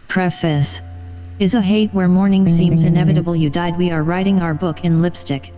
Preface. Is a hate where morning seems inevitable. You died. We are writing our book in lipstick.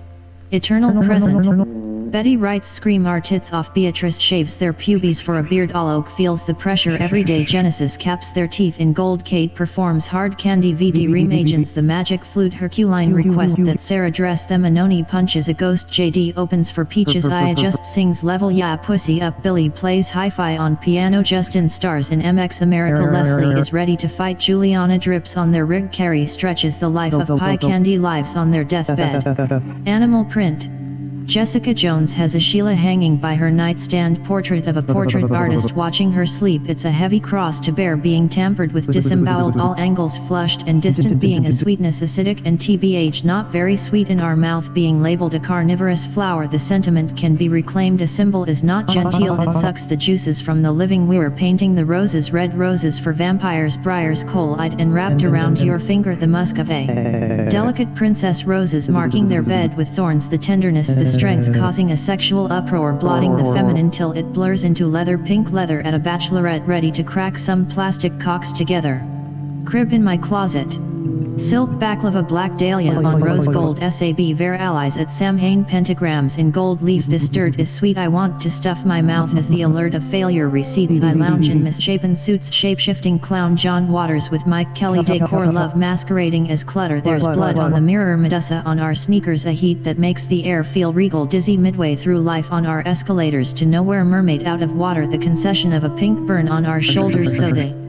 Eternal present. Betty writes scream our tits off. Beatrice shaves their pubes for a beard. All Oak feels the pressure every day. Genesis caps their teeth in gold. Kate performs hard candy. VD reimagines the magic flute. Herculine request that Sarah dress them. Anoni punches a ghost. JD opens for Peaches. I just sings level yeah pussy up. Billy plays hi-fi on piano. Justin stars in MX America. Leslie is ready to fight. Juliana drips on their rig. Carrie stretches the life of Pie Candy lives on their deathbed. Animal print. Jessica Jones has a Sheila hanging by her nightstand. Portrait of a portrait artist watching her sleep. It's a heavy cross to bear, being tampered with, disemboweled, all angles flushed and distant, being a sweetness acidic and tbh not very sweet in our mouth, being labeled a carnivorous flower. The sentiment can be reclaimed. A symbol is not genteel, it sucks the juices from the living. We're painting the roses red, roses for vampires, briars coal-eyed and wrapped around your finger, the musk of a delicate princess. Roses marking their bed with thorns, the tenderness, the strength causing a sexual uproar, blotting the feminine till it blurs into leather. Pink leather at a bachelorette, ready to crack some plastic cocks together. Crib in my closet. Silk baklava, black dahlia on rose gold. SAB Ver allies at Samhain, pentagrams in gold leaf. This dirt is sweet, I want to stuff my mouth as the alert of failure recedes. I lounge in misshapen suits, shape-shifting clown John Waters with Mike Kelly decor. Love masquerading as clutter. There's blood on the mirror, Medusa on our sneakers, a heat that makes the air feel regal. Dizzy midway through life on our escalators to nowhere. Mermaid out of water, the concession of a pink burn on our shoulders so the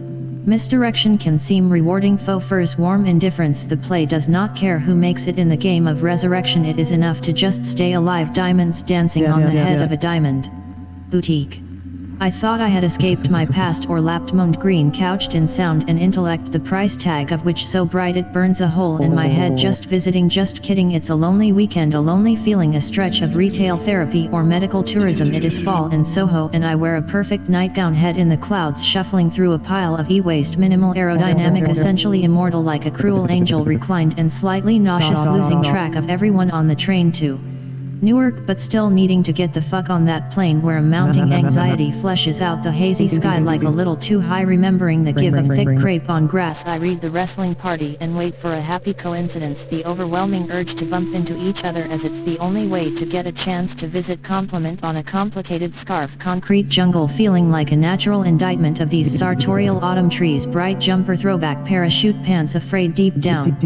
misdirection can seem rewarding. Faux furs, warm indifference. The play does not care who makes it in the game of resurrection. It is enough to just stay alive. Diamonds dancing on the head of a diamond. Boutique. I thought I had escaped my past or lapped moaned green, couched in sound and intellect, the price tag of which so bright it burns a hole in my head. Just visiting, just kidding. It's a lonely weekend, a lonely feeling, a stretch of retail therapy or medical tourism. It is fall in Soho and I wear a perfect nightgown, head in the clouds, shuffling through a pile of e-waste. Minimal aerodynamic, essentially immortal, like a cruel angel reclined and slightly nauseous, losing track of everyone on the train to Newark, but still needing to get the fuck on that plane, where mounting anxiety fleshes out the hazy sky like a little too high. Remembering the give of thick crepe on grass, I read The Wrestling Party and wait for a happy coincidence, the overwhelming urge to bump into each other as it's the only way to get a chance to visit. Compliment on a complicated scarf. Concrete jungle, feeling like a natural indictment of these sartorial autumn trees. Bright jumper, throwback parachute pants, afraid deep down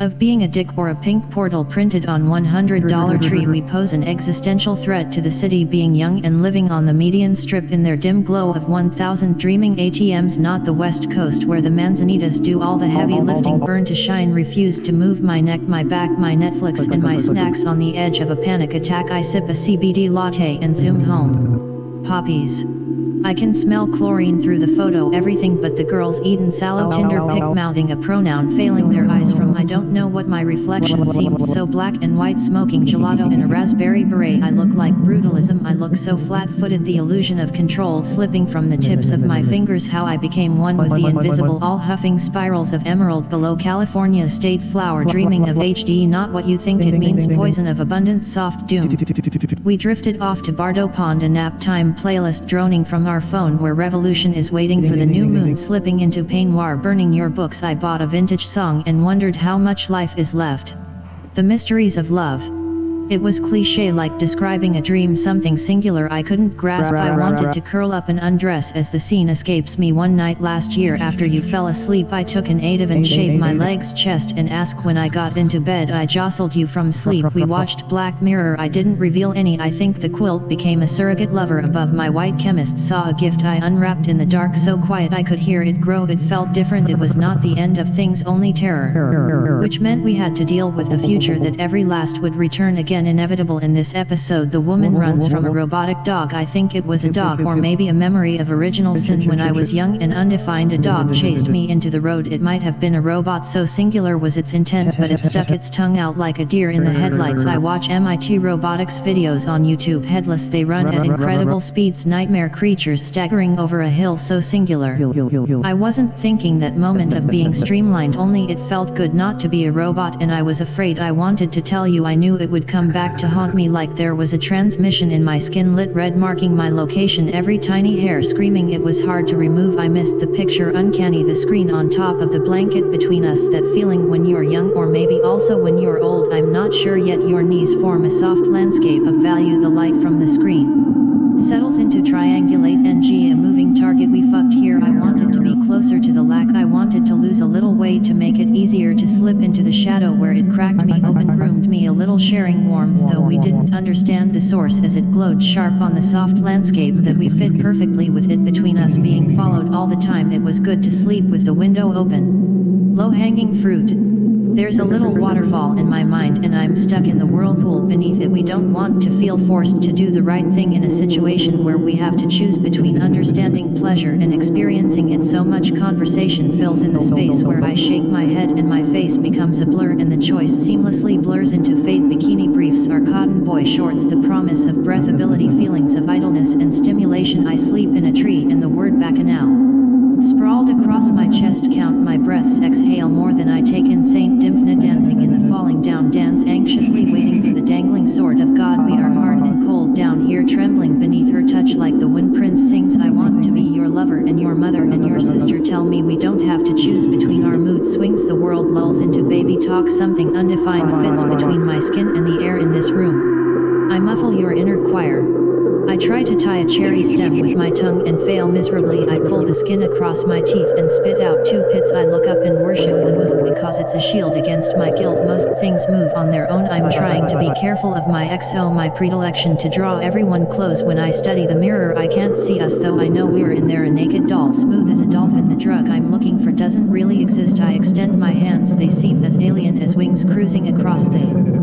of being a dick, or a pink portal printed on $100 tree. We pose an existential threat to the city, being young and living on the median strip in their dim glow of 1,000 dreaming ATMs. Not the West Coast where the manzanitas do all the heavy lifting. Burn to shine, refuse to move my neck, my back, my Netflix and my snacks. On the edge of a panic attack, I sip a CBD latte and zoom home. Poppies. I can smell chlorine through the photo. Everything but the girls eaten sallow. Tinder pic mouthing a pronoun, failing their eyes from I don't know what. My reflection seemed so black and white. Smoking gelato in a raspberry beret. I look like brutalism. I look so flat-footed. The illusion of control slipping from the tips of my fingers. How I became one with the invisible. All huffing spirals of emerald below California state flower. Dreaming of HD, not what you think it means. Poison of abundant soft doom. We drifted off to Bardo Pond, a nap time playlist droning from our phone, where revolution is waiting for the new moon. Slipping into peignoir, burning your books. I bought a vintage song and wondered how much life is left. The mysteries of love. It was cliché, like describing a dream, something singular I couldn't grasp. I wanted to curl up and undress as the scene escapes me. One night last year after you fell asleep, I took an Ativan, shaved my legs, chest and ass. When I got into bed, I jostled you from sleep. We watched Black Mirror. I didn't reveal any. I think the quilt became a surrogate lover above my white. Chemist saw a gift I unwrapped in the dark, so quiet I could hear it grow. It felt different. It was not the end of things, only terror, which meant we had to deal with the future, that every last would return again. Inevitable. In this episode, the woman runs from a robotic dog. I think it was a dog, or maybe a memory of original sin. When I was young and undefined, a dog chased me into the road. It might have been a robot, so singular was its intent, but it stuck its tongue out like a deer in the headlights. I watch MIT robotics videos on YouTube. Headless, they run at incredible speeds. Nightmare creatures staggering over a hill, so singular. I wasn't thinking that moment of being streamlined, only it felt good not to be a robot, and I was afraid. I wanted to tell you I knew it would come come back to haunt me like there was a transmission in my skin, lit red marking my location, every tiny hair screaming. It was hard to remove. I missed the picture, uncanny, the screen on top of the blanket between us, that feeling when you're young or maybe also when you're old, I'm not sure yet. Your knees form a soft landscape of value, the light from the screen settles into triangulate ng, a moving target. We fucked here. I wanted to be closer to the lack, I wanted to lose a little weight to make it easier to slip into the shadow where it cracked me open, groomed me a little, sharing warmth, though we didn't understand the source as it glowed sharp on the soft landscape that we fit perfectly with it between us, being followed all the time. It was good to sleep with the window open. Low-hanging fruit. There's a little waterfall in my mind and I'm stuck in the whirlpool beneath it. We don't want to feel forced to do the right thing in a situation where we have to choose between understanding pleasure and experiencing it. So much conversation fills in the space where I shake my head and my face becomes a blur, and the choice seamlessly blurs into fate. Bikini briefs are cotton boy shorts, the promise of breathability, feelings of idleness and stimulation. I sleep in a tree and the word bacchanal sprawled across my chest. Count my breaths, exhale more than I take in. Saint Dymphna dancing in the falling down dance, anxiously waiting for the dangling sword of God. We are hard and cold down here, trembling beneath her touch like the wind. Prince sings, I want to be your lover and your mother and your sister. Tell me we don't have to choose between our mood swings. The world lulls into baby talk, something undefined fits between my skin and the air in this room. I muffle your inner choir. I try to tie a cherry stem with my tongue and fail miserably. I pull the skin across my teeth and spit out two pits. I look up and worship the moon because it's a shield against my guilt. Most things move on their own. I'm trying to be careful of my XO, my predilection to draw everyone close. When I study the mirror I can't see us, though I know we're in there. A naked doll, smooth as a dolphin. The drug I'm looking for doesn't really exist. I extend my hands, they seem as alien as wings cruising across the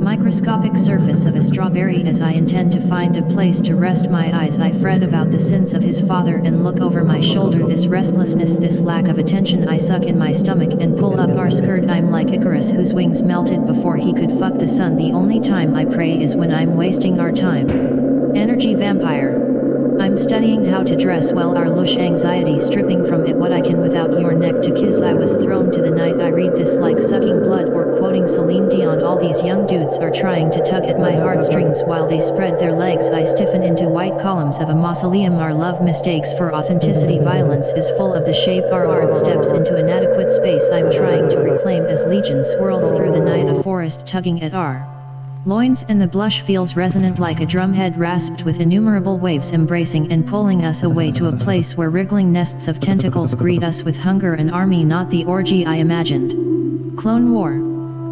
microscopic surface of a strawberry. As I intend to find a place to rest my eyes, I fret about the sins of his father and look over my shoulder. This restlessness, this lack of attention. I suck in my stomach and pull up our skirt. I'm like Icarus whose wings melted before he could fuck the sun. The only time I pray is when I'm wasting our time. Energy vampire. I'm studying how to dress well, our lush anxiety stripping from it what I can without your neck to kiss. I was thrown to the night. I read this like sucking blood or quoting Celine Dion. All these young dudes are trying to tug at my heartstrings while they spread their legs. I stiffen into white columns of a mausoleum. Our love mistakes for authenticity. Violence is full of the shape our art steps into inadequate space I'm trying to reclaim as legion swirls through the night. A forest tugging at our loins, and the blush feels resonant like a drumhead rasped with innumerable waves embracing and pulling us away to a place where wriggling nests of tentacles greet us with hunger. An army, not the orgy I imagined. Clone War.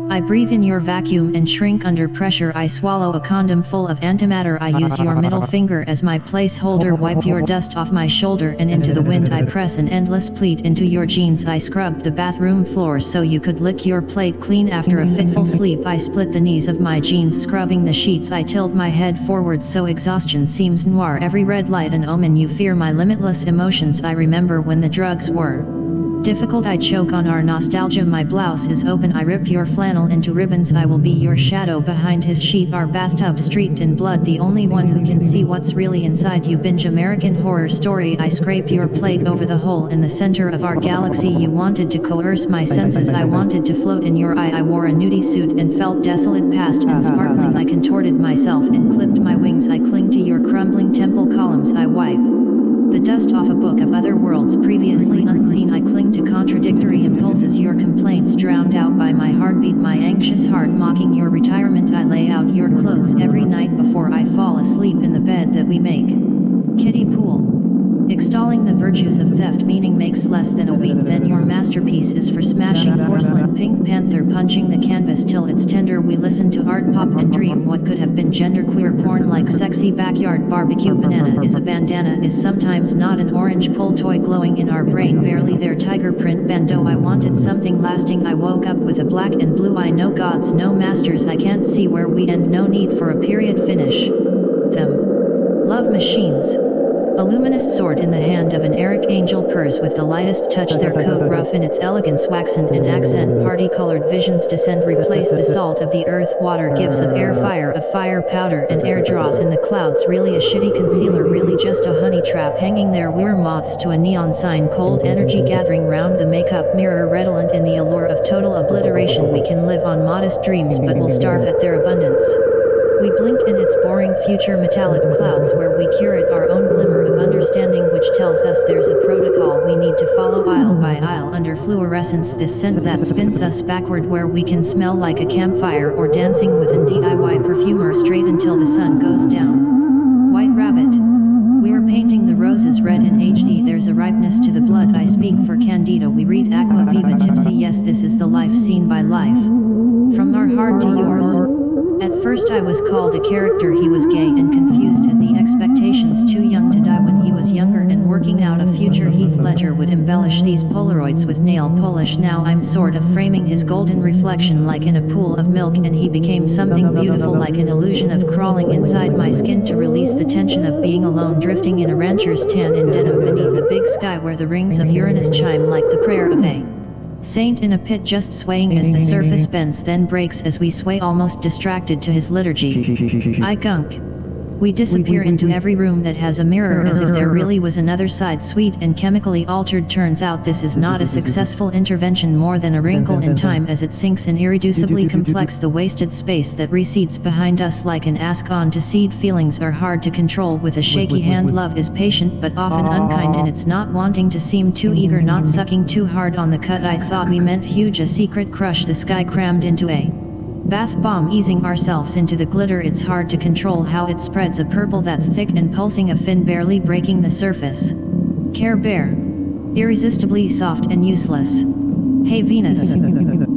I breathe in your vacuum and shrink under pressure. I swallow a condom full of antimatter. I use your middle finger as my placeholder. Wipe your dust off my shoulder and into the wind. I press an endless pleat into your jeans. I scrubbed the bathroom floor so you could lick your plate clean after a fitful sleep. I split the knees of my jeans, scrubbing the sheets. I tilt my head forward so exhaustion seems noir. Every red light an omen. You fear my limitless emotions. I remember when the drugs were difficult. I choke on our nostalgia. My blouse is open. I rip your flannel into ribbons. I will be your shadow behind his sheet. Our bathtub streaked in blood. The only one who can see what's really inside you. Binge American Horror Story. I scrape your plate over the hole in the center of our galaxy. You wanted to coerce my senses. I wanted to float in your eye. I wore a nudie suit and felt desolate, past and sparkling. I contorted myself and clipped my wings. I cling to your crumbling temple columns. I wipe the dust off a book of other worlds previously unseen. I cling to contradictory impulses. Your complaints drowned out by my heartbeat. My anxious heart mocking your retirement. I lay out your clothes every night before I fall asleep in the bed that we make. Kiddie pool. Extolling the virtues of theft, meaning makes less than a week. Then your masterpiece is for smashing porcelain. Pink Panther punching the canvas till it's tender. We listen to art pop and dream what could have been genderqueer porn like sexy backyard barbecue. Banana is a bandana is sometimes not an orange pull toy glowing in our brain. Barely there. Tiger print bandeau. I wanted something lasting. I woke up with a black and blue eye. No gods, no masters. I can't see where we end. No need for a period finish. Them. Love machines. A luminous sword in the hand of an Eric Angel purrs with the lightest touch. Their coat rough in its elegance, waxen in accent. Party-colored visions descend, replace the salt of the earth. Water gives of air, fire of fire, powder and air draws in the clouds. Really a shitty concealer, really just a honey trap hanging there. We're moths to a neon sign. Cold energy gathering round the makeup mirror, redolent in the allure of total obliteration. We can live on modest dreams but will starve at their abundance. We blink in its boring future metallic clouds where we curate our own glimmer of understanding which tells us there's a protocol we need to follow aisle by aisle under fluorescence, this scent that spins us backward where we can smell like a campfire or dancing with an DIY perfumer straight until the sun goes down. White Rabbit. We're painting the roses red in HD, there's a ripeness to the blood, I speak for Candida, we read Aqua Viva Tipsy, yes this is the life seen by life. From our heart to yours. At first I was called a character, he was gay and confused at the expectations, too young to die when he was younger and working out a future. Heath Ledger would embellish these Polaroids with nail polish, now I'm sort of framing his golden reflection like in a pool of milk, and he became something beautiful like an illusion of crawling inside my skin to release the tension of being alone, drifting in a rancher's tan in denim beneath the big sky where the rings of Uranus chime like the prayer of a saint in a pit, just swaying as the surface bends then breaks as we sway, almost distracted to his liturgy. I gunk. We disappear into every room that has a mirror as if there really was another side, sweet and chemically altered. Turns out this is not a successful intervention, more than a wrinkle in time as it sinks in irreducibly complex, the wasted space that recedes behind us like an ask on to seed. Feelings are hard to control with a shaky hand. Love is patient but often unkind in its not wanting to seem too eager, not sucking too hard on the cut. I thought we meant huge, a secret crush, the sky crammed into a bath bomb, easing ourselves into the glitter. It's hard to control how it spreads, a purple that's thick and pulsing, a fin barely breaking the surface. Care Bear. Irresistibly soft and useless. Hey Venus.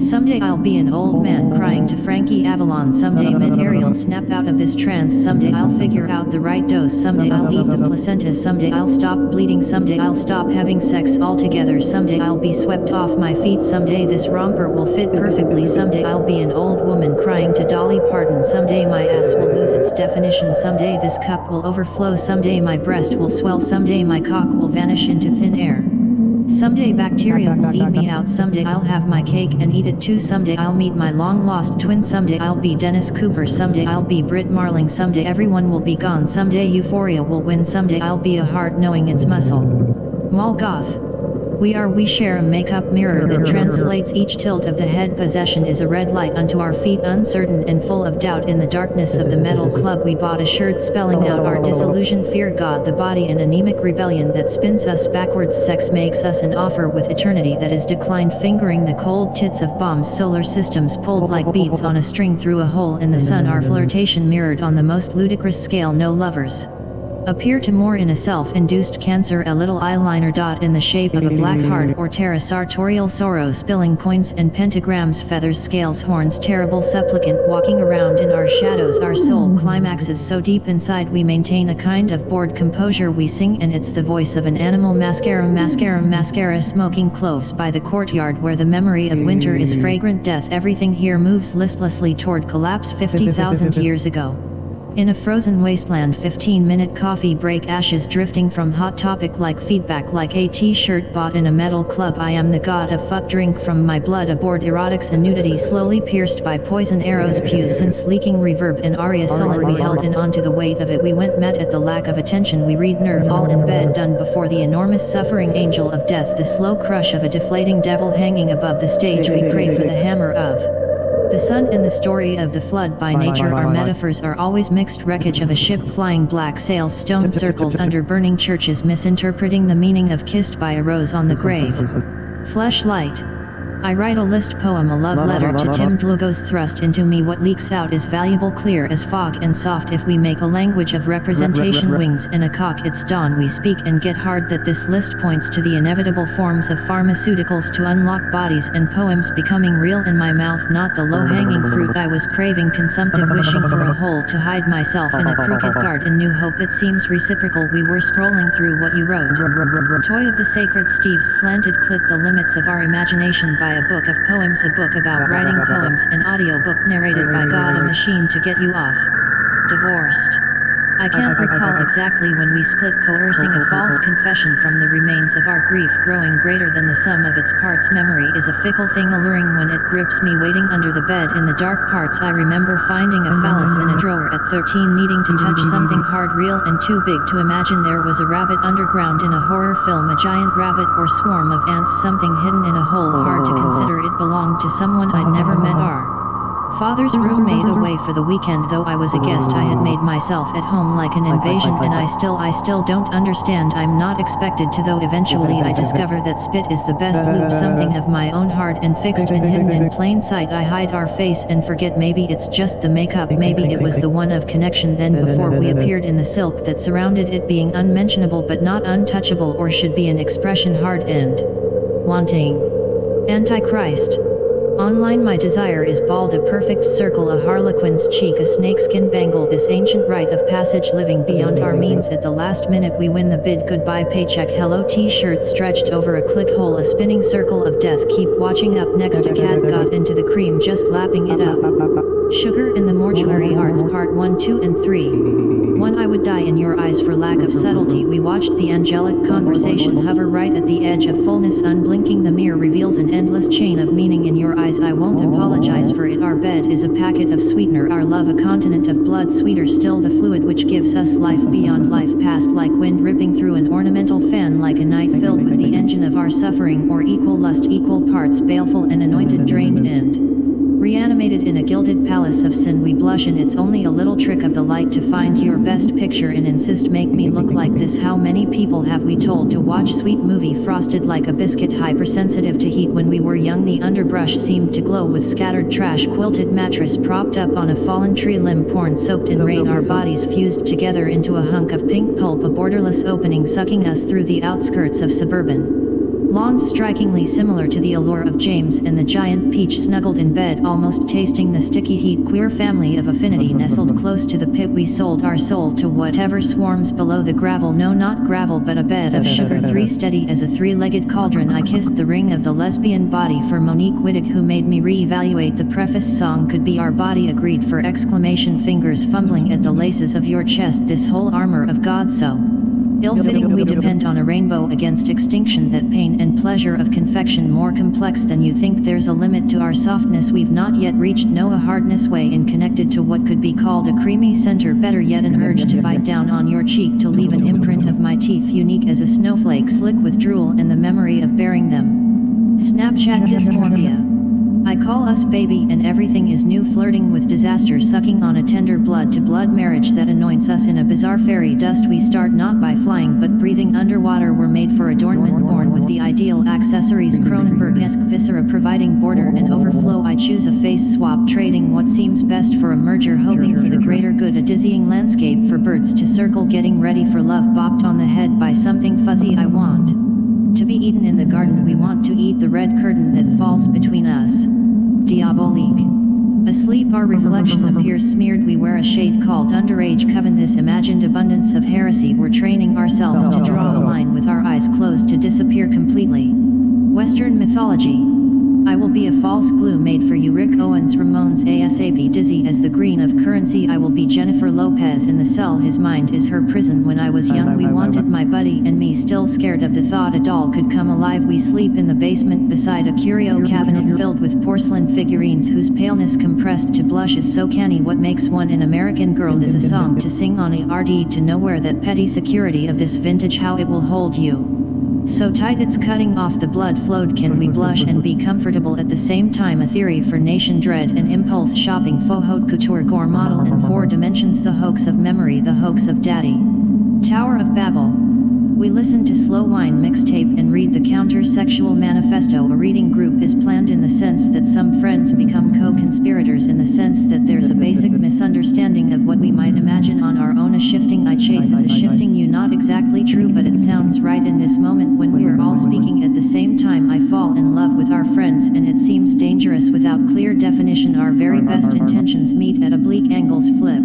Someday I'll be an old man crying to Frankie Avalon. Someday mid-Ariel snap out of this trance. Someday I'll figure out the right dose. Someday I'll eat the placenta. Someday I'll stop bleeding. Someday I'll stop having sex altogether. Someday I'll be swept off my feet. Someday this romper will fit perfectly. Someday I'll be an old woman crying to Dolly Parton. Someday my ass will lose its definition. Someday this cup will overflow. Someday my breast will swell. Someday my cock will vanish into thin air. Someday bacteria will eat me out. Someday I'll have my cake and eat it too. Someday I'll meet my long-lost twin. Someday I'll be Dennis Cooper. Someday I'll be Britt Marling. Someday everyone will be gone. Someday euphoria will win. Someday I'll be a heart knowing its muscle. Molgoth. We share a makeup mirror that translates each tilt of the head. Possession is a red light unto our feet, uncertain and full of doubt. In the darkness of the metal club we bought a shirt spelling out our disillusion. Fear God, the body, an anemic rebellion that spins us backwards. Sex makes us an offer with eternity that is declined, fingering the cold tits of bombs. Solar systems pulled like beads on a string through a hole in the sun. Our flirtation mirrored on the most ludicrous scale. No lovers appear to moor in a self-induced cancer, a little eyeliner dot in the shape of a black heart or terra sartorial sorrow, spilling coins and pentagrams, feathers, scales, horns, terrible supplicant walking around in our shadows. Our soul climaxes so deep inside we maintain a kind of bored composure. We sing and it's the voice of an animal. Mascara, mascara, mascara, smoking cloves by the courtyard where the memory of winter is fragrant death. Everything here moves listlessly toward collapse. 50,000 years ago. In a frozen wasteland, 15-minute coffee break, ashes drifting from Hot Topic like feedback, like a t-shirt bought in a metal club. I am the god of fuck, drink from my blood aboard erotics and nudity, slowly pierced by poison arrows. Puissance leaking reverb and aria sullen. We held in onto the weight of it. We went met at the lack of attention. We read nerve all in bed, done before the enormous suffering angel of death, the slow crush of a deflating devil hanging above the stage. We pray for the hammer of the sun and the story of the flood. By nature our metaphors are always mixed wreckage of a ship flying, black sails, stone circles under burning churches, misinterpreting the meaning of kissed by a rose on the grave. Fleshlight. I write a list poem, a love letter to Tim Dlugo's thrust into me. What leaks out is valuable, clear as fog and soft. If we make a language of representation, wings and a cock, it's dawn. We speak and get hard that this list points to the inevitable forms of pharmaceuticals to unlock bodies and poems becoming real in my mouth, not the low-hanging fruit I was craving, consumptive, wishing for a hole to hide myself in a crooked garden. New hope, it seems reciprocal. We were scrolling through what you wrote. Toy of the sacred Steve's slanted clit, the limits of our imagination by a book of poems, a book about writing poems, an audiobook narrated by God, a machine to get you off. Divorced. I can't recall exactly when we split, coercing a false confession from the remains of our grief growing greater than the sum of its parts. Memory is a fickle thing, alluring when it grips me, waiting under the bed in the dark parts. I remember finding a phallus in a drawer at 13, needing to touch something hard, real and too big to imagine. There was a rabbit underground in a horror film, a giant rabbit or swarm of ants, something hidden in a hole, hard to consider it belonged to someone I'd never met. Father's roommate away for the weekend. Though I was a guest, I had made myself at home like an invasion, and I still don't understand. I'm not expected to, though eventually I discover that spit is the best lube, something of my own heart and fixed and hidden in plain sight. I hide our face and forget, maybe it's just the makeup, maybe it was the one of connection. Then before we appeared in the silk that surrounded it, being unmentionable but not untouchable, or should be an expression hard and wanting. Antichrist. Online my desire is bald, a perfect circle, a harlequin's cheek, a snakeskin bangle, this ancient rite of passage living beyond our means. At the last minute we win the bid, goodbye paycheck, hello t-shirt stretched over a click hole, a spinning circle of death. Keep watching. Up next, a cat got into the cream, just lapping it up. Sugar in the Mortuary Arts Part 1, 2 and 3. 1. I would die in your eyes for lack of subtlety. We watched the angelic conversation hover right at the edge of fullness. Unblinking, the mirror reveals an endless chain of meaning in your eyes. I won't apologize for it. Our bed is a packet of sweetener, our love a continent of blood. Sweeter still the fluid which gives us life beyond life, past like wind ripping through an ornamental fan, like a night filled with the engine of our suffering, or equal lust, equal parts baleful and anointed, drained and reanimated in a gilded palace of sin. We blush, and it's only a little trick of the light to find your best picture and insist, make me look like this. How many people have we told to watch sweet movie frosted like a biscuit, hypersensitive to heat? When we were young the underbrush seemed to glow with scattered trash, quilted mattress propped up on a fallen tree limb, porn soaked in rain, our bodies fused together into a hunk of pink pulp, a borderless opening sucking us through the outskirts of suburban lawns, strikingly similar to the allure of James and the giant peach, snuggled in bed, almost tasting the sticky heat. Queer family of affinity nestled close to the pit. We sold our soul to whatever swarms below the gravel. No, not gravel, but a bed of sugar. 3. Steady as a three-legged cauldron, I kissed the ring of the lesbian body for Monique Wittig, who made me re-evaluate the preface song. Could be our body agreed for exclamation, fingers fumbling at the laces of your chest. This whole armor of God so ill-fitting, we depend on a rainbow against extinction. That pain and pleasure of confection, more complex than you think. There's a limit to our softness we've not yet reached. No, a hardness way in, connected to what could be called a creamy center. Better yet, an urge to bite down on your cheek, to leave an imprint of my teeth, unique as a snowflake, slick with drool and the memory of bearing them. Snapchat dysmorphia. I call us baby, and everything is new, flirting with disaster, sucking on a tender blood-to-blood marriage that anoints us in a bizarre fairy dust. We start not by flying but breathing underwater. We're made for adornment, born with the ideal accessories, Cronenberg-esque viscera providing border and overflow. I choose a face swap, trading what seems best for a merger, hoping for the greater good. A dizzying landscape for birds to circle, getting ready for love, bopped on the head by something fuzzy. I want to be eaten in the garden. We want to eat the red curtain that falls between us. Diabolique. Asleep, our reflection appears smeared. We wear a shade called underage coven, this imagined abundance of heresy. We're training ourselves to draw a line with our eyes closed, to disappear completely. Western mythology. I will be a false glue made for you, Rick Owens. Ramones ASAP. Dizzy as the green of currency, I will be Jennifer Lopez in the cell. His mind is her prison. When I was young we wanted my buddy and me, still scared of the thought a doll could come alive. We sleep in the basement beside a curio cabinet filled with porcelain figurines whose paleness compressed to blush is so canny. What makes one an American girl is a song to sing on a RD to nowhere. That petty security of this vintage, how it will hold you so tight it's cutting off the blood flowed. Can we blush and be comfortable at the same time? A theory for nation dread and impulse shopping, faux haute couture, gore model in 4 dimensions. The hoax of memory, the hoax of daddy. Tower of Babel. We listen to slow wine mixtape and read the counter-sexual manifesto. A reading group is planned in the sense that some friends become co-conspirators, in the sense that there's a basic misunderstanding of what we might imagine on our own. A shifting I chase is a shifting you, not exactly true, but it sounds right in this moment when we are all speaking at the same time. I fall in love with our friends and it seems dangerous without clear definition. Our very best intentions meet at oblique angles, flip,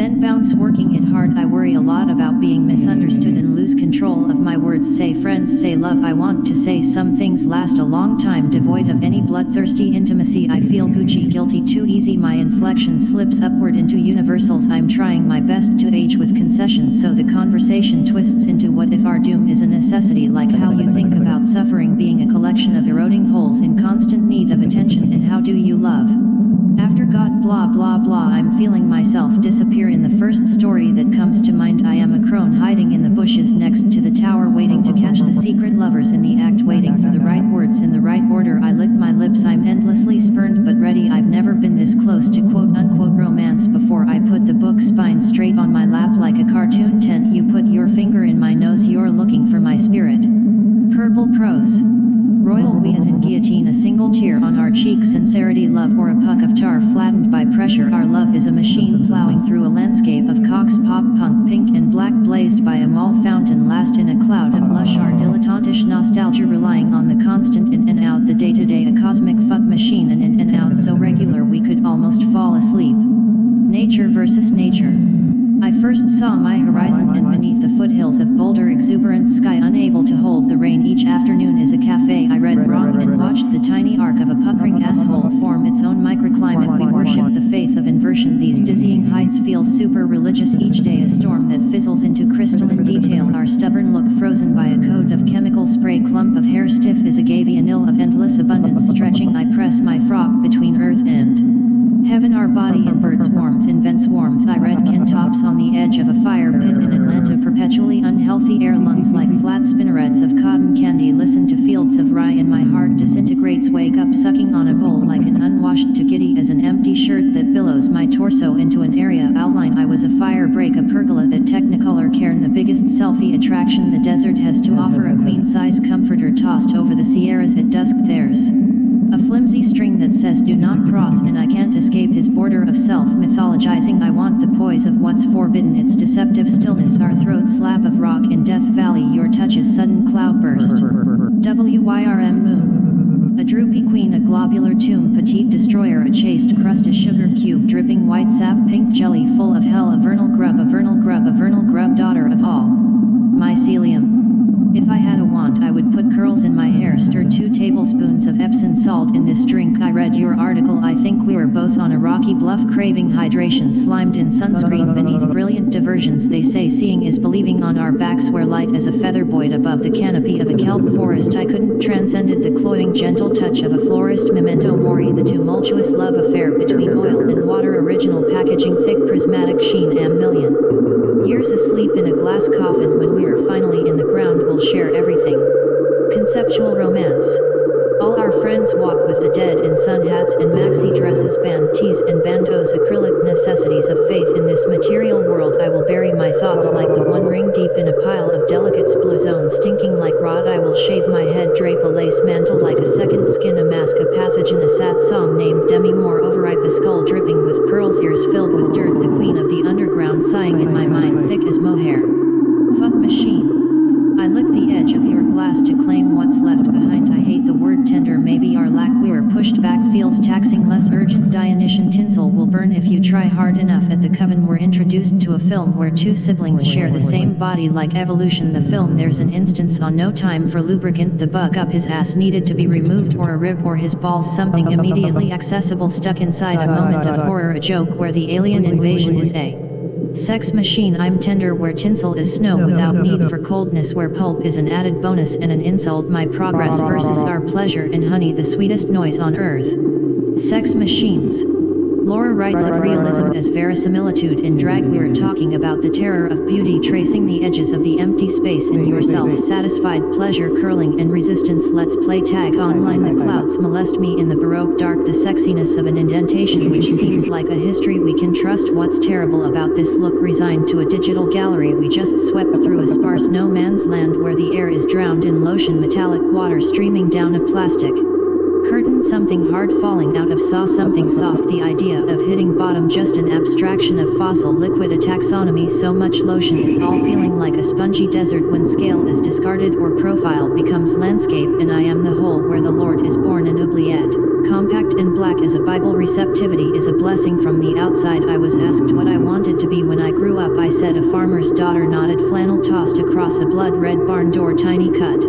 then bounce. Working it hard, I worry a lot about being misunderstood and lose control of my words. Say friends, say love. I want to say some things last a long time, devoid of any bloodthirsty intimacy. I feel Gucci, guilty, too easy. My inflection slips upward into universals. I'm trying my best to age with concessions, so the conversation twists into what if our doom is a necessity, like how you think about suffering being a collection of eroding holes in constant need of attention, and how do you love after God, blah blah blah. I'm feeling myself disappearing in the first story that comes to mind. I am a crone hiding in the bushes next to the tower, waiting to catch the secret lovers in the act, waiting for the right words in the right order. I lick my lips, I'm endlessly spurned but ready. I've never been this close to quote-unquote romance before. I put the book spine straight on my lap like a cartoon tent. You put your finger in my nose, you're looking for my spirit. Purple prose. Royal we as in guillotine, a single tear on our cheek. Sincerity, love, or a puck of tar flattened by pressure. Our love is a machine plowing through a landscape of cocks, pop punk, pink and black, blazed by a mall fountain, last in a cloud of lush. Our dilettantish nostalgia relying on the constant in and out, the day-to-day, a cosmic fuck machine, an in and out so regular we could almost fall asleep. Nature versus nature. I first saw my horizon, and beneath the foothills of Boulder, exuberant sky unable to hold the rain. Each afternoon is a cafe. I read wrong and watched the tiny arc of a puckering asshole form its own microclimate. We worship the faith of inversion. These dizzying heights feel super religious. Each day a storm that fizzles into crystalline detail. Our stubborn look frozen by a coat of chemical spray. Clump of hair stiff as a gavian ill of endless abundance stretching. I press my frock between earth and heaven. Our body inverts warmth, invents warmth. I read Ken tops on the edge of a fire pit in Atlanta. Perpetually unhealthy air, lungs like flat spinnerets of cotton candy. Listen to fields of rye and my heart disintegrates. Wake up sucking on a bowl like an unwashed to giddy as an empty shirt that billows my torso into an area outline. I was a fire break, a pergola that Technicolor cairn, the biggest selfie attraction the desert has to offer. A queen-size comforter tossed over the Sierras at dusk. There's a flimsy string that says do not cross, and I can't escape his border of self-mythologizing. I want the poise of what's forbidden, its deceptive stillness. Our throat slab of rock in Death Valley, your touch is sudden cloudburst. WYRM moon. A droopy queen, a globular tomb, petite destroyer, a chaste crust, a sugar cube, dripping white sap, pink jelly full of hell, a vernal grub, a vernal grub, a vernal grub, daughter of all mycelium. If I had a wand I would put curls in my hair. Stir 2 tablespoons of Epsom salt in this drink. I read your article. I think we were both on a rocky bluff craving hydration, slimed in sunscreen beneath brilliant diversions. They say seeing is believing. On our backs we're light as a feather buoyed above the canopy of a kelp forest. I couldn't transcended the cloying gentle touch of a florist. Memento mori, the tumultuous love affair between oil and water. Original packaging, thick prismatic sheen. Million years asleep in a glass coffin. When we are finally in the ground we'll share everything. Conceptual romance. All our friends walk with the dead in sun hats and maxi dresses, band tees and bandos. Acrylic necessities of faith in this material world. I will bury my thoughts like the One Ring deep in a pile of delicates. Blue zone stinking like rot. I will shave my head, drape a lace mantle like a second skin, a mask, a pathogen. A sad song named Demi Moore, overripe, a skull dripping with pearls, ears filled with dirt. The queen of the underground sighing in my mind, thick as mohair. Fuck machine. I lick the edge of your glass to claim what's left behind. I hate the word tender. Maybe our lack, we are pushed back, feels taxing, less urgent. Dionysian tinsel will burn if you try hard enough. At the coven we're introduced to a film where 2 siblings share the same body. Like evolution, the film, there's an instance on No Time for Lubricant. The bug up his ass needed to be removed, or a rib, or his balls, something immediately accessible stuck inside. A moment of horror, a joke where the alien invasion is a sex machine. I'm tender where tinsel is snow without need for coldness, where pulp is an added bonus and an insult. My progress versus our pleasure, and honey the sweetest noise on earth. Sex machines. Laura writes of realism as verisimilitude in drag. We're talking about the terror of beauty, tracing the edges of the empty space in yourself. Satisfied pleasure, curling and resistance. Let's play tag online. The clouds molest me in the baroque dark. The sexiness of an indentation which seems like a history we can trust. What's terrible about this look? Resigned to a digital gallery. We just swept through a sparse no man's land where the air is drowned in lotion, metallic water streaming down a plastic curtain. Something hard falling out of saw, something soft. The idea of hitting bottom, just an abstraction of fossil liquid. A taxonomy, so much lotion it's all feeling like a spongy desert. When scale is discarded or profile becomes landscape, and I am the whole where the Lord is born. An oubliette, compact and black as a Bible. Receptivity is a blessing from the outside. I was asked what I wanted to be when I grew up. I said a farmer's daughter. Knotted flannel tossed across a blood red barn door. Tiny cut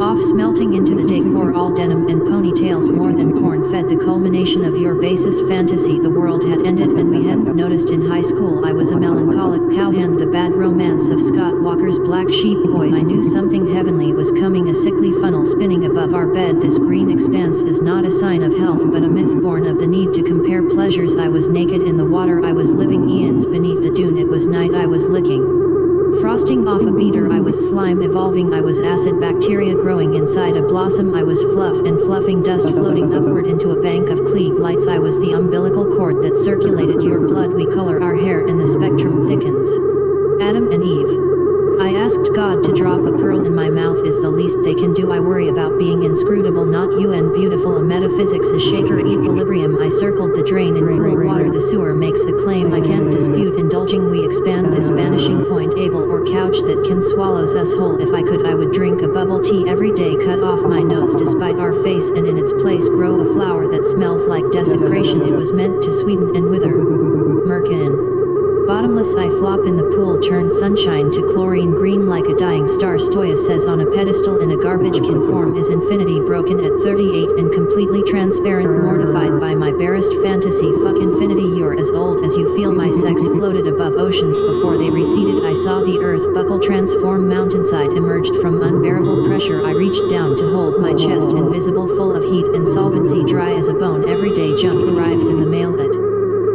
Off smelting into the decor, all denim and ponytails more than corn-fed, the culmination of your basest fantasy. The world had ended and we hadn't noticed. In high school I was a melancholic cowhand, the bad romance of Scott Walker's Black Sheep boy. I knew something heavenly was coming, a sickly funnel spinning above our bed. This green expanse is not a sign of health but a myth born of the need to compare pleasures. I was naked in the water, I was living eons beneath the dune. It was night, I was licking frosting off a beater, I was slime evolving, I was acid bacteria growing inside a blossom, I was fluff and fluffing dust floating upward into a bank of Klieg lights. I was the umbilical cord that circulated your blood. We color our hair and the spectrum thickens. Adam and Eve. I asked God to drop a pearl in my mouth, is the least they can do. I worry about being inscrutable, not you and beautiful. A metaphysics, a shaker equilibrium. I circled the drain in cool water. The sewer makes a claim I can't dispute. Indulging, we expand this vanishing point, able or couch that can swallows us whole. If I could, I would drink a bubble tea every day. Cut off my nose despite our face, and in its place grow a flower that smells like desecration. It was meant to sweeten and wither. Merkin. Bottomless, I flop in the pool, turn sunshine to chlorine green like a dying star. Stoya says on a pedestal in a garbage can form is infinity, broken at 38 and completely transparent, mortified by my barest fantasy. Fuck infinity, you're as old as you feel. My sex floated above oceans before they receded. I saw the earth buckle, transform, mountainside emerged from unbearable pressure. I reached down to hold my chest, invisible, full of heat and solvency, dry as a bone. Everyday junk arrives in the mail that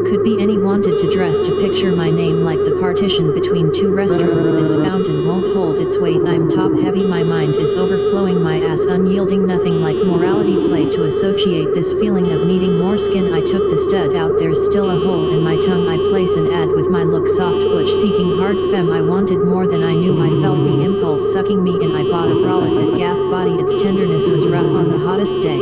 could be any. Wanted to dress to picture my name like the partition between two restrooms. This fountain won't hold its weight, I'm top heavy, my mind is overflowing, my ass unyielding. Nothing like morality play to associate this feeling of needing more skin. I took the stud out, there's still a hole in my tongue. I place an ad with my look, soft butch seeking hard femme. I wanted more than I knew, I felt the impulse sucking me in. I bought a bralette at Gap Body, its tenderness was rough on the hottest day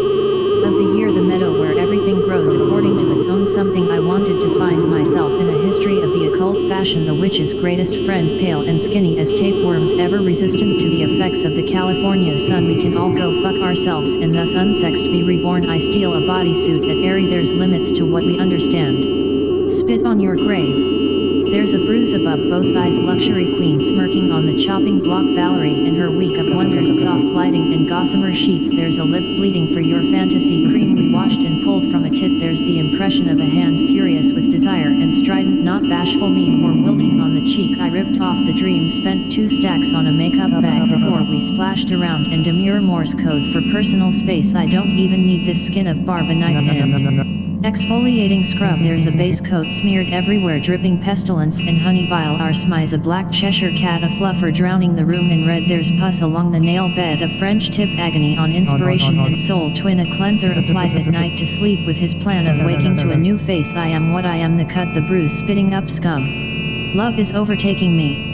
of the year. The meadow where everything grows according to its own something. I wanted to find myself in a history of the occult fashion, the witch's greatest friend, pale and skinny as tapeworms, ever resistant to the effects of the California sun. We can all go fuck ourselves and thus unsexed be reborn. I steal a bodysuit at Emery, there's limits to what we understand. Spit on your grave. There's a bruise above both eyes, luxury queen smirking on the chopping block. Valerie in her week of wonders, soft lighting and gossamer sheets. There's a lip bleeding for your fantasy cream we washed and pulled from a tit. There's the impression of a hand furious with desire and strident, not bashful, mean or wilting on the cheek. I ripped off the dream, spent 2 stacks on a makeup bag. The gore we splashed around and demure Morse code for personal space. I don't even need this skin of barb, a knife end. Exfoliating scrub. There's a base coat smeared everywhere, dripping pestilence and honey bile. Our smize, a black Cheshire cat, a fluffer drowning the room in red. There's pus along the nail bed, a French tip, agony on inspiration and soul twin. A cleanser applied at night to sleep with his plan of waking to a new face. I am what I am, the cut, the bruise, spitting up scum. Love is overtaking me.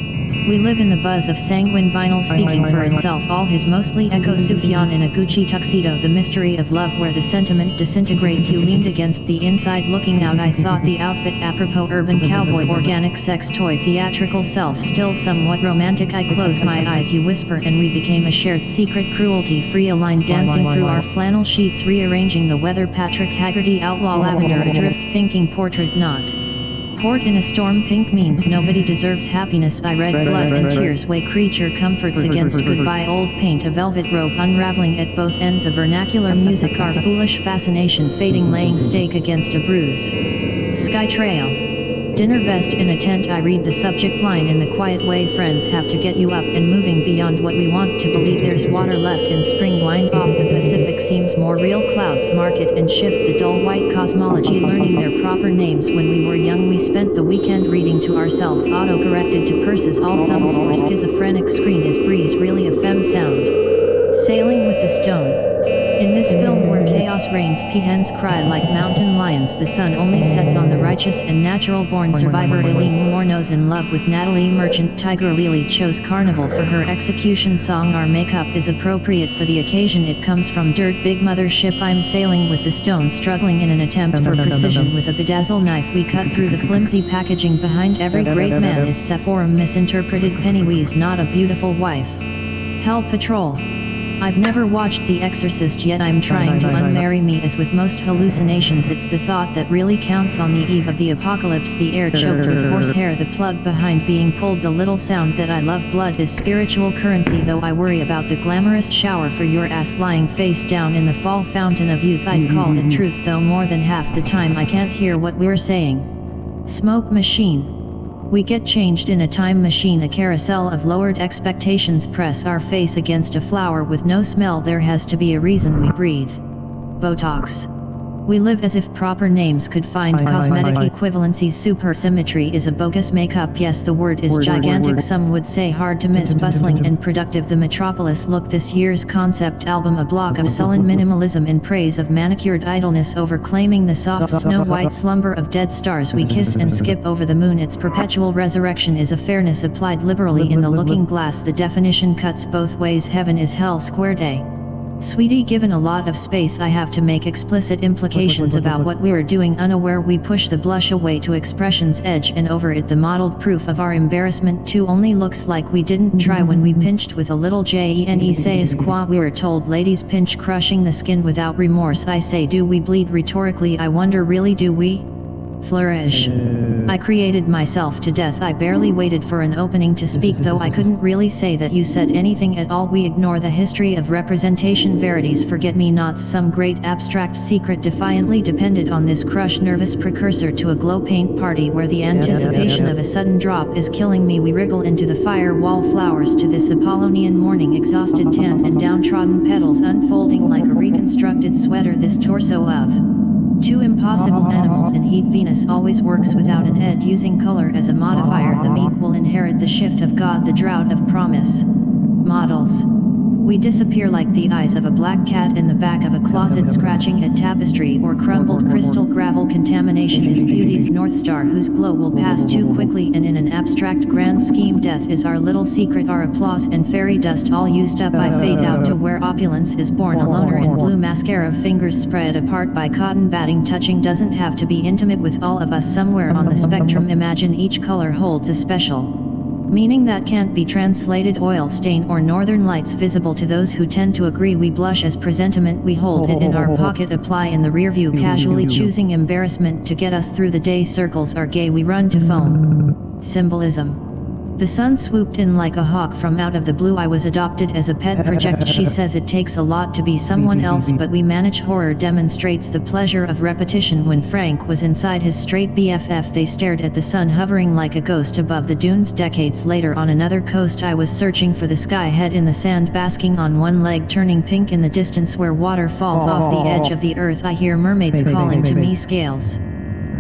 We live in the buzz of sanguine vinyl speaking for itself. All his mostly Echo Sufjan in a Gucci tuxedo. The mystery of love where the sentiment disintegrates. You leaned against the inside looking out. I thought the outfit apropos, urban cowboy, organic sex toy, theatrical self, still somewhat romantic. I close my eyes, you whisper, and we became a shared secret, cruelty free, a line dancing through our flannel sheets, rearranging the weather. Patrick Haggerty, outlaw, lavender adrift, thinking portrait not port in a storm. Pink means nobody deserves happiness. I read blood and tears weigh creature comforts against goodbye. Old paint, a velvet rope unraveling at both ends. A vernacular music, our foolish fascination fading, laying stake against a bruise. Sky trail. Dinner vest in a tent. I read the subject line in the quiet way friends have to get you up and moving beyond what we want to believe. There's water left in spring, wind off the Pacific seems more real. Clouds market and shift the dull white cosmology, learning their proper names. When we were young we spent the weekend reading to ourselves, auto-corrected to purses, all thumbs or schizophrenic. Screen, is breeze really a femme sound? Sailing with the stone. In this film where chaos reigns, peahens cry like mountain lions. The sun only sets on the righteous and natural-born survivor. Eileen Wuornos in love with Natalie Merchant. Tiger Lily chose Carnival for her execution song. Our makeup is appropriate for the occasion. It comes from Dirt Big Mother ship. I'm sailing with the stone, struggling in an attempt for precision with a bedazzle knife. We cut through the flimsy packaging. Behind every great man is Sephorum, misinterpreted Pennywise, not a beautiful wife. Hell Patrol. I've never watched The Exorcist yet. I'm trying to unmarry me, as with most hallucinations it's the thought that really counts. On the eve of the apocalypse, the air choked with horsehair, the plug behind being pulled, the little sound that I love. Blood is spiritual currency, though I worry about the glamorous shower for your ass lying face down in the fall fountain of youth. I'd call it truth, though more than half the time I can't hear what we're saying. Smoke machine. We get changed in a time machine, a carousel of lowered expectations. Press our face against a flower with no smell. There has to be a reason we breathe. Botox. We live as if proper names could find cosmetic equivalencies. Supersymmetry is a bogus makeup. Yes, the word is gigantic. Some would say hard to miss. Bustling and productive. The metropolis look. This year's concept album, a block of sullen minimalism in praise of manicured idleness, over claiming the soft snow white slumber of dead stars. We kiss and skip over the moon. Its perpetual resurrection is a fairness applied liberally in the looking glass. The definition cuts both ways. Heaven is hell squared. Sweetie, given a lot of space I have to make explicit implications about what we're doing. Unaware we push the blush away to expression's edge, and over it the modeled proof of our embarrassment too only looks like we didn't try when we pinched with a little gene sais quoi. We're told ladies pinch, crushing the skin without remorse. I say, do we bleed? Rhetorically I wonder, really do we? Flourish. I created myself to death. I barely waited for an opening to speak, though I couldn't really say that you said anything at all. We ignore the history of representation, verities, forget-me-nots. Some great abstract secret defiantly depended on this crush, nervous precursor to a glow paint party where the anticipation of a sudden drop is killing me. We wriggle into the fire, wallflowers to this Apollonian morning, exhausted, tan and downtrodden petals unfolding like a reconstructed sweater. This torso of two impossible animals in heat. Venus always works without an ed, using color as a modifier. The meek will inherit the shift of God, the drought of promise. Models. We disappear like the eyes of a black cat in the back of a closet, scratching at tapestry or crumbled crystal. Gravel contamination is beauty's north star, whose glow will pass too quickly, and in an abstract grand scheme death is our little secret. Our applause and fairy dust all used up, I fade out to where opulence is born. A loner in blue mascara, fingers spread apart by cotton batting. Touching doesn't have to be intimate with all of us. Somewhere on the spectrum, imagine each color holds a special meaning that can't be translated. Oil stain or northern lights visible to those who tend to agree. We blush as presentiment. We hold it in our pocket, apply in the rearview, casually choosing embarrassment to get us through the day. Circles are gay, we run to foam. Symbolism. The sun swooped in like a hawk from out of the blue. I was adopted as a pet project. She says it takes a lot to be someone else, but we manage. Horror demonstrates the pleasure of repetition. When Frank was inside his straight BFF, they stared at the sun hovering like a ghost above the dunes. Decades later, on another coast, I was searching for the sky, head in the sand, basking on one leg, turning pink in the distance where water falls off the edge of the earth. I hear mermaids calling to me, scales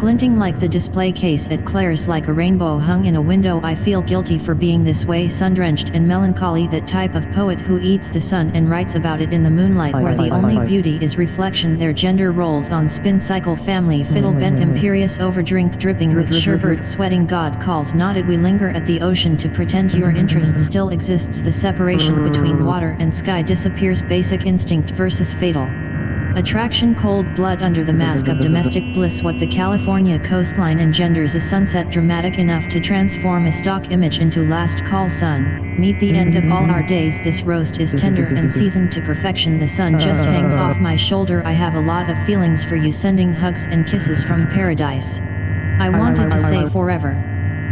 glinting like the display case at Claire's, like a rainbow hung in a window. I feel guilty for being this way, sun-drenched and melancholy, that type of poet who eats the sun and writes about it in the moonlight, where the only beauty is reflection. Their gender roles on spin cycle, family fiddle bent, imperious overdrink, dripping with sherbet, sweating. God calls, not it. We linger at the ocean to pretend your interest still exists. The separation between water and sky disappears. Basic instinct versus fatal attraction, cold blood under the mask of domestic bliss. What the California coastline engenders, a sunset dramatic enough to transform a stock image into last call sun. Meet the end of all our days. This roast is tender and seasoned to perfection. The sun just hangs off my shoulder. I have a lot of feelings for you, sending hugs and kisses from paradise. I wanted to say forever.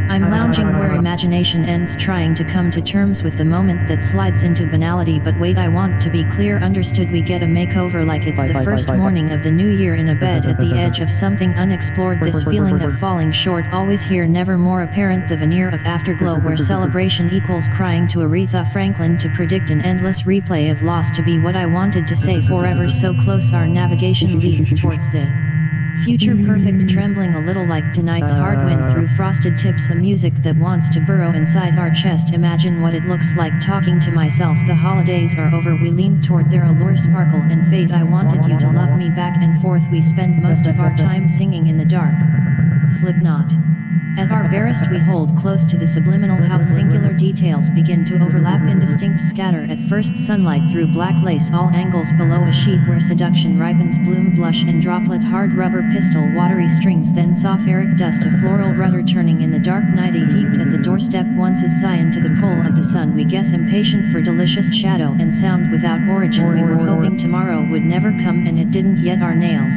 I'm lounging where imagination ends, trying to come to terms with the moment that slides into banality. But wait, I want to be clear, understood. We get a makeover like it's the first morning of the new year, in a bed at the edge of something unexplored. This feeling of falling short, always here, never more apparent. The veneer of afterglow where celebration equals crying to Aretha Franklin to predict an endless replay of loss. To be what I wanted to say forever, so close our navigation leads towards the future perfect, trembling a little like tonight's hard wind through frosted tips, a music that wants to burrow inside our chest. Imagine what it looks like, talking to myself. The holidays are over, we lean toward their allure, sparkle and fade. I wanted you to love me back and forth. We spend most of our time singing in the dark. Slipknot. At our barest we hold close to the subliminal how singular details begin to overlap, indistinct scatter at first sunlight through black lace, all angles below a sheet where seduction ripens, bloom blush and droplet, hard rubber pistol, watery strings, then soft eric dust, a floral rudder turning in the dark night, a heaped at the doorstep once is Zion to the pull of the sun, we guess impatient for delicious shadow and sound without origin, we were hoping tomorrow would never come and it didn't yet, our nails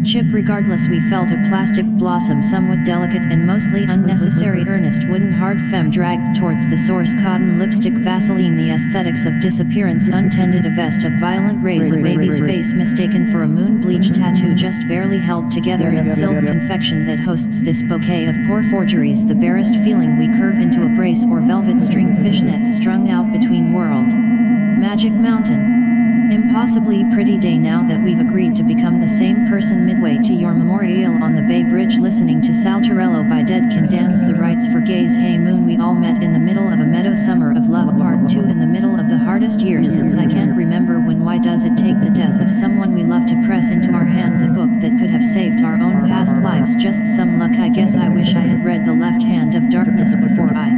chip regardless, we felt a plastic blossom, somewhat delicate and mostly unnecessary, earnest wooden hard femme dragged towards the source, cotton lipstick, Vaseline, the aesthetics of disappearance, untended, a vest of violent rays, a baby's face mistaken for a moon bleach tattoo just barely held together in silk confection that hosts this bouquet of poor forgeries, the barest feeling we curve into a brace or velvet string fishnets strung out between world magic mountain. Impossibly pretty day now that we've agreed to become the same person, midway to your memorial on the Bay Bridge, listening to Saltarello by Dead Can Dance, the rights for gays, hey moon, we all met in the middle of a meadow, summer of love part 2, in the middle of the hardest year since I can't remember when, why does it take the death of someone we love to press into our hands a book that could have saved our own past lives, just some luck I guess. I wish I had read The Left Hand of Darkness before I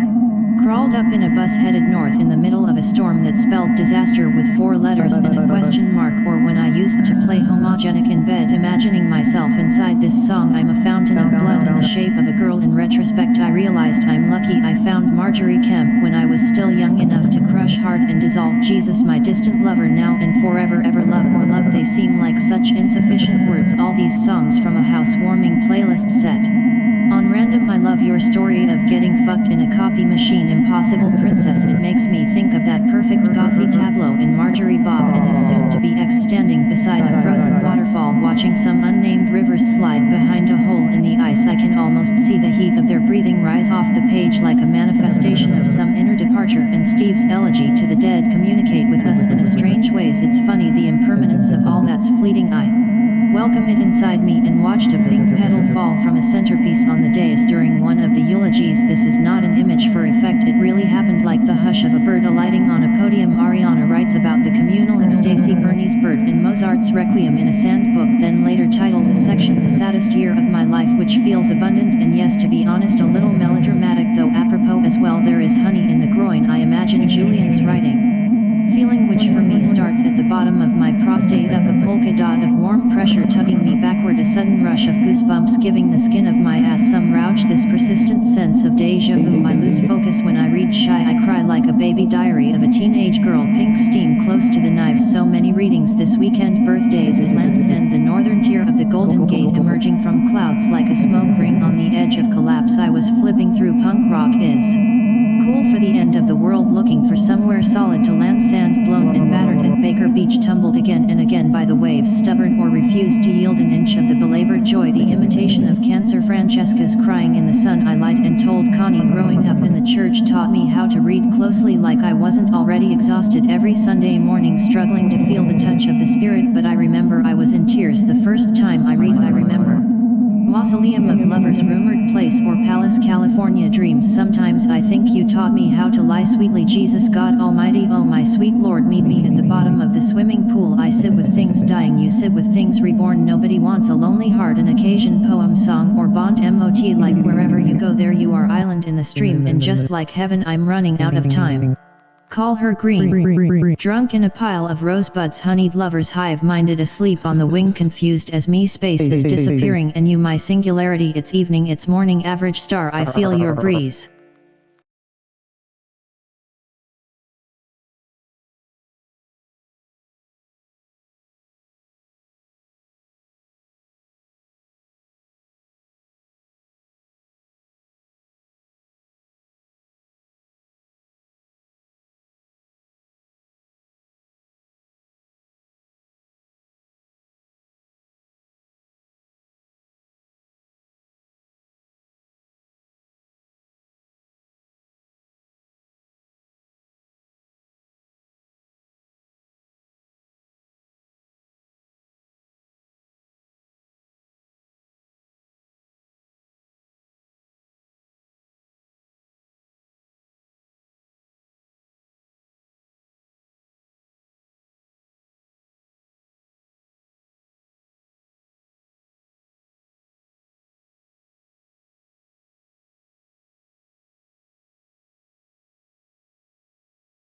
crawled up in a bus headed north in the middle of a storm that spelled disaster with 4 letters and a question mark, or when I used to play homogenic in bed imagining myself inside this song, I'm a fountain of blood in the shape of a girl. In retrospect I realized I'm lucky I found Marjorie Kemp when I was still young enough to crush hard and dissolve Jesus, my distant lover now and forever, ever love or love, they seem like such insufficient words, all these songs from a housewarming playlist set on random. I love your story of getting fucked in a copy machine, impossible princess, it makes me think of that perfect gothy tableau in Marjorie Bob and his soon-to-be ex standing beside a frozen waterfall watching some unnamed river slide behind a hole in the ice. I can almost see the heat of their breathing rise off the page like a manifestation of some inner departure, and Steve's elegy to the dead communicate with us in a strange ways. It's funny the impermanence of all that's fleeting. I welcome it inside me and watched a pink petal fall from a centerpiece on the dais during one of the eulogies. This is not an image for effect, it really happened, like the hush of a bird alighting on a podium. Ariana writes about the communal ecstasy Bernie's bird in Mozart's Requiem in a sand book, then later titles a section The Saddest Year of My Life, which feels abundant and, yes, to be honest, a little melodramatic, though apropos as well. There is honey in the groin, I imagine Julian's writing feeling, which for me starts at the bottom of my prostate, up a polka dot of warm pressure tugging me backward, a sudden rush of goosebumps giving the skin of my ass some rouch, this persistent sense of deja vu. I lose focus when I read Shy, I cry like a baby, diary of a teenage girl, pink steam close to the knives, so many readings this weekend, birthdays at Land's End, the northern tier of the Golden Gate emerging from clouds like a smoke ring on the edge of collapse. I was flipping through Punk Rock Is Cool for the End of the World, looking for somewhere solid to land, sand blown and battered at Baker Beach, tumbled again and again by the waves, stubborn or refused to yield an inch of the belabored joy, the imitation of cancer. Francesca's crying in the sun. I lied and told Connie growing up in the church taught me how to read closely, like I wasn't already exhausted every Sunday morning struggling to feel the touch of the Spirit, but I remember I was in tears the first time I read. I remember Mausoleum of Lovers, Rumored Place or Palace, California Dreams. Sometimes I think you taught me how to lie sweetly, Jesus God Almighty, oh my sweet Lord, meet me at the bottom of the swimming pool. I sit with things dying, you sit with things reborn. Nobody wants a lonely heart, an occasion, poem, song or Bond MOT, like wherever you go there you are, island in the stream, and just like heaven I'm running out of time. Call her green, drunk in a pile of rosebuds, honeyed lovers, hive-minded, asleep on the wing, confused as me, space is disappearing and you my singularity. It's evening, it's morning, average star, I feel your breeze.